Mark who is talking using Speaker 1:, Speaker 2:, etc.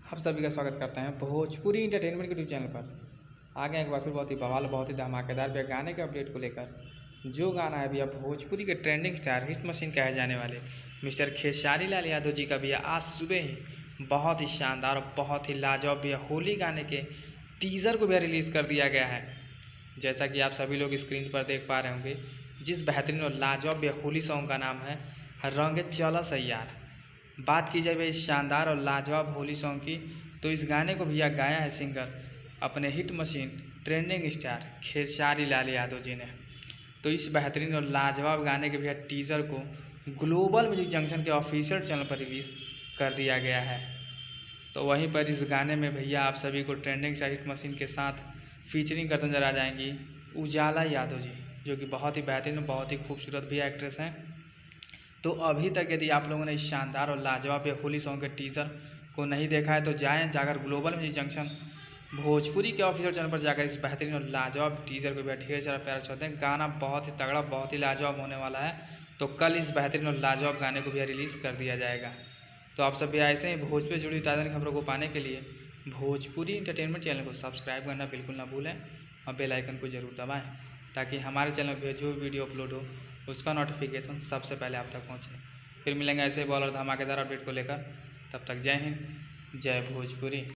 Speaker 1: आप सभी का स्वागत करते हैं भोजपुरी इंटरटेनमेंट के यूट्यूब चैनल पर। आगे एक बार फिर बहुत ही बवाल बहुत ही धमाकेदार भैया गाने के अपडेट को लेकर। जो गाना है भैया भोजपुरी के ट्रेंडिंग स्टार हिट मशीन कहे जाने वाले मिस्टर खेसारी लाल यादव जी का भैया आज सुबह ही बहुत ही शानदार और बहुत ही लाजवाब भैया होली गाने के टीज़र को भी रिलीज़ कर दिया गया है। जैसा कि आप सभी लोग स्क्रीन पर देख पा रहे होंगे, जिस बेहतरीन और लाजवाब भैया होली सॉन्ग का नाम है रंग चला सैयार। बात की जाए भैया इस शानदार और लाजवाब होली सॉन्ग की, तो इस गाने को भैया गाया है सिंगर अपने hit machine trending star Khesari Lal Yadav ji ने। तो इस बेहतरीन और लाजवाब गाने के भैया टीज़र को ग्लोबल म्यूजिक जंक्शन के ऑफिशियल चैनल पर रिलीज़ कर दिया गया है। तो वहीं पर इस गाने में भैया आप सभी को ट्रेंडिंग स्टार हिट मशीन के साथ फीचरिंग करते नजर आ जाएंगी उजाला यादव जी, जो कि बहुत ही बेहतरीन और बहुत ही खूबसूरत भी एक्ट्रेस हैं। तो अभी तक यदि आप लोगों ने इस शानदार और लाजवाब होली सॉन्ग के टीज़र को नहीं देखा है तो जाकर ग्लोबल म्यूजिक जंक्शन भोजपुरी के ऑफिशियल चैनल पर जाकर इस बेहतरीन और लाजवाब टीज़र को भी ढेर सारा प्यार चाहते हैं। गाना बहुत ही तगड़ा बहुत ही लाजवाब होने वाला है। तो कल इस बेहतरीन और लाजवाब गाने को भी रिलीज़ कर दिया जाएगा। तो आप सब भी ऐसे ही भोजपुरी जुड़ी ताज़ा खबरों को पाने के लिए भोजपुरी इंटरटेनमेंट चैनल को सब्सक्राइब करना बिल्कुल ना भूलें और बेल आइकन को ज़रूर दबाएं, ताकि हमारे चैनल पर जो वीडियो अपलोड हो उसका नोटिफिकेशन सबसे पहले आप तक पहुंचे। फिर मिलेंगे ऐसे बॉल और धमाकेदार अपडेट को लेकर। तब तक जय हिंद, जय भोजपुरी।